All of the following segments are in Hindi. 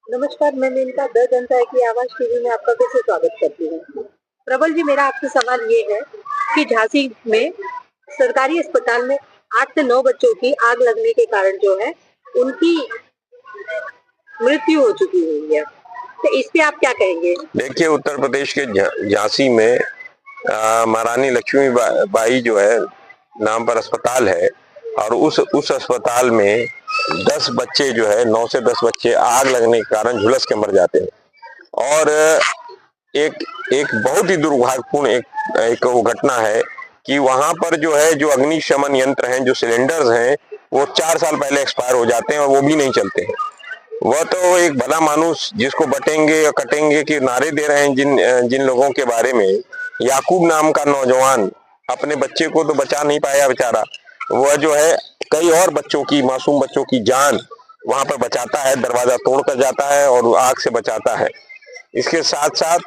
नमस्कार, मैं मेनका द जनता की आवाज़ टीवी में आपका फिर से स्वागत करती हूँ। प्रबल जी, मेरा आपसे सवाल ये है कि झांसी में सरकारी अस्पताल में 8 से 9 बच्चों की आग लगने के कारण जो है, उनकी मृत्यु हो चुकी हुई है। तो इस पे आप क्या कहेंगे? देखिए, उत्तर प्रदेश के झांसी में महारानी लक्ष्मी बाई जो है नाम पर अस्पताल है और उस अस्पताल में 10 बच्चे जो है 9 से 10 बच्चे आग लगने के कारण झुलस के मर जाते हैं। और एक एक बहुत ही दुर्भाग्यपूर्ण एक वो घटना है कि वहां पर जो है जो अग्निशमन यंत्र हैं, जो सिलेंडर्स हैं, वो 4 साल पहले एक्सपायर हो जाते हैं और वो भी नहीं चलते हैं। वह तो एक भला मानुस जिसको बटेंगे या कटेंगे के नारे दे रहे हैं जिन लोगों के बारे में। याकूब नाम का नौजवान अपने बच्चे को तो बचा नहीं पाया बेचारा, वह जो है कई और बच्चों की, मासूम बच्चों की जान वहां पर बचाता है, दरवाजा तोड़कर जाता है और आग से बचाता है। इसके साथ साथ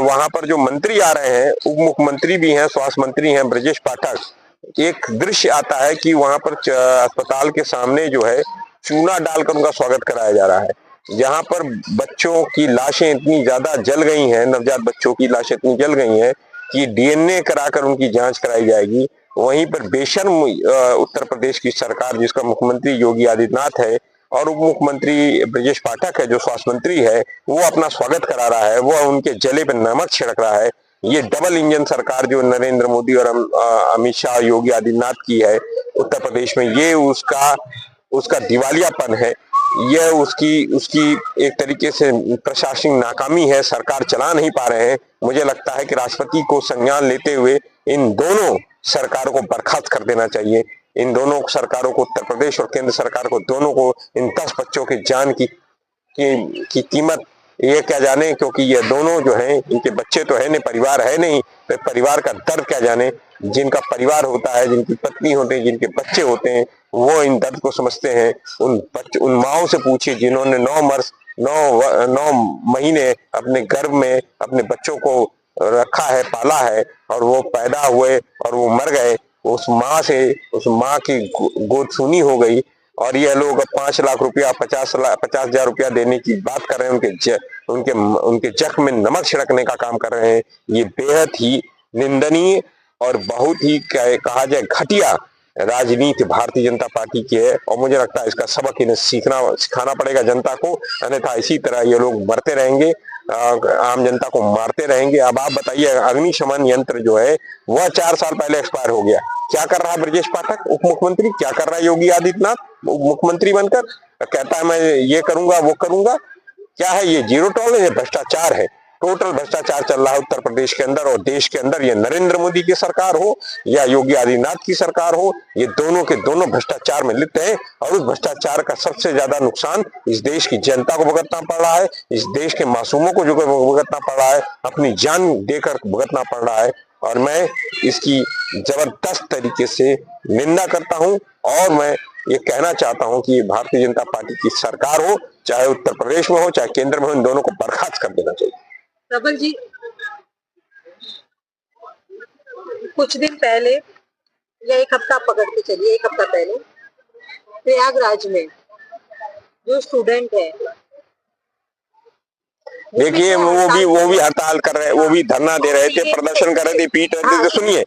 वहां पर जो मंत्री आ रहे हैं, उप मुख्यमंत्री भी हैं, स्वास्थ्य मंत्री हैं ब्रजेश पाठक। एक दृश्य आता है कि वहां पर अस्पताल के सामने जो है चूना डालकर उनका स्वागत कराया जा रहा है। जहां पर बच्चों की लाशें इतनी ज्यादा जल गई हैं, नवजात बच्चों की लाशें इतनी जल गई हैं कि डीएनए कराकर उनकी जांच कराई जाएगी। वहीं पर बेशर्म उत्तर प्रदेश की सरकार, जिसका मुख्यमंत्री योगी आदित्यनाथ है और उप मुख्यमंत्री ब्रजेश पाठक है जो स्वास्थ्य मंत्री है, वो अपना स्वागत करा रहा है, वो उनके जले पे नमक छिड़क रहा है। ये डबल इंजन सरकार जो नरेंद्र मोदी और अमित शाह, योगी आदित्यनाथ की है उत्तर प्रदेश में, ये उसका दिवालियापन है। यह उसकी उसकी एक तरीके से प्रशासनिक नाकामी है। सरकार चला नहीं पा रहे हैं। मुझे लगता है कि राष्ट्रपति को संज्ञान लेते हुए इन दोनों सरकारों को बर्खास्त कर देना चाहिए। इन दोनों सरकारों को, उत्तर प्रदेश और केंद्र सरकार को, दोनों को इन 10 बच्चों की जान की कीमत ये क्या जाने, क्योंकि ये दोनों जो हैं, इनके बच्चे तो है नहीं, परिवार है नहीं, तो परिवार का दर्द क्या जाने। जिनका परिवार होता है, जिनकी पत्नी होते हैं, जिनके बच्चे होते हैं, वो इन दर्द को समझते हैं। उन माओ से पूछिए जिन्होंने 9 महीने अपने गर्भ में अपने बच्चों को रखा है, पाला है, और वो पैदा हुए और वो मर गए। उस माँ की गोद सूनी हो गई और ये लोग 5 लाख रुपया, 50,000 रुपया देने की बात कर रहे हैं। उनके जख्म में नमक छिड़कने का काम कर रहे हैं। ये बेहद ही निंदनीय और बहुत ही कहा जाए घटिया राजनीति भारतीय जनता पार्टी की है और मुझे लगता है इसका सबक इन्हें सिखाना पड़ेगा जनता को, अन्यथा इसी तरह ये लोग मरते रहेंगे, आम जनता को मारते रहेंगे। अब आप बताइए, अग्निशमन यंत्र जो है वह 4 साल पहले एक्सपायर हो गया। क्या कर रहा है ब्रजेश पाठक उप मुख्यमंत्री, क्या कर रहा है योगी आदित्यनाथ उप मुख्यमंत्री बनकर? कहता है मैं ये करूंगा वो करूंगा। क्या है ये? जीरो टॉलरेंस है, भ्रष्टाचार है। टोटल भ्रष्टाचार चल रहा है उत्तर प्रदेश के अंदर और देश के अंदर। ये नरेंद्र मोदी की सरकार हो या योगी आदित्यनाथ की सरकार हो, ये दोनों के दोनों भ्रष्टाचार में लिप्त हैं और उस भ्रष्टाचार का सबसे ज्यादा नुकसान इस देश की जनता को भुगतना पड़ रहा है, इस देश के मासूमों को जो भुगतना पड़ रहा है, अपनी जान देकर भुगतना पड़ रहा है। और मैं इसकी जबरदस्त तरीके से निंदा करता हूं और मैं ये कहना चाहता हूं कि भारतीय जनता पार्टी की सरकार हो, चाहे उत्तर प्रदेश में हो चाहे केंद्र में हो, इन दोनों को बर्खास्त कर देना चाहिए। प्रबल जी, कुछ दिन पहले या 1 हफ्ता पकड़ के चलिए, 1 हफ्ता पहले प्रयागराज में जो स्टूडेंट है, देखिए वो भी हड़ताल कर रहे, वो भी धरना दे रहे थे, प्रदर्शन कर रहे थे, पीट रहे थे।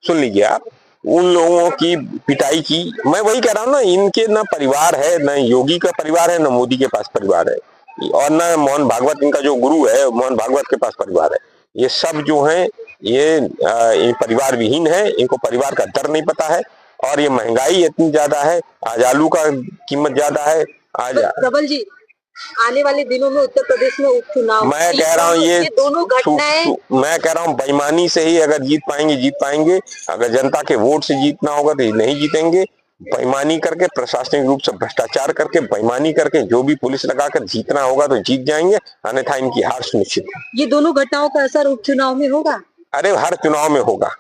सुन लीजिए आप, उन लोगों की पिटाई की। मैं वही कह रहा हूँ ना, इनके ना परिवार है, न योगी का परिवार है, न मोदी के पास परिवार है, और न मोहन भागवत इनका जो गुरु है, मोहन भागवत के पास परिवार है। ये सब जो है ये परिवार विहीन है, इनको परिवार का दर्द नहीं पता है। और ये महंगाई इतनी ज्यादा है, आज आलू का कीमत ज्यादा है। आज प्रबल जी, आने वाले दिनों में उत्तर प्रदेश में उपचुनाव, मैं कह रहा हूँ ये दोनों घटनाएं, मैं कह रहा हूँ बेईमानी से ही अगर जीत पाएंगे। अगर जनता के वोट से जीतना होगा तो नहीं जीतेंगे। बेईमानी करके, प्रशासनिक रूप से भ्रष्टाचार करके, बेईमानी करके, जो भी पुलिस लगाकर जीतना होगा तो जीत जाएंगे, अन्यथा इनकी हार सुनिश्चित है। ये दोनों घटनाओं का असर उपचुनाव में होगा? अरे हर चुनाव में होगा।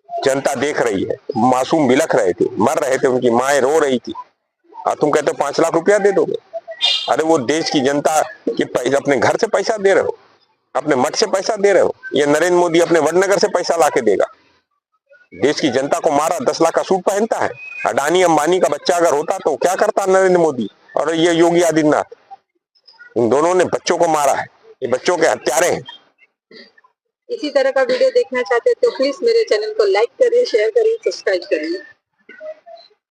जनता देख रही है, मासूम बिलख रहे थे, मर रहे थे, उनकी माएं रो रही थी, और तुम कहते हो 5 लाख रुपया दे दोगे। अरे वो देश की जनता के पैसे, अपने घर से पैसा दे रहे हो, अपने मठ से पैसा दे रहे हो। ये नरेंद्र मोदी अपने वडनगर से पैसा लाके देगा। देश की जनता को मारा, 10 लाख का सूट पहनता है। अडानी अंबानी का बच्चा अगर होता तो क्या करता नरेंद्र मोदी? और ये योगी आदित्यनाथ, इन दोनों ने बच्चों को मारा है, ये बच्चों के हत्यारे हैं। इसी तरह का वीडियो देखना चाहते हैं तो प्लीज मेरे चैनल को लाइक करिए, शेयर करिए, सब्सक्राइब करिए।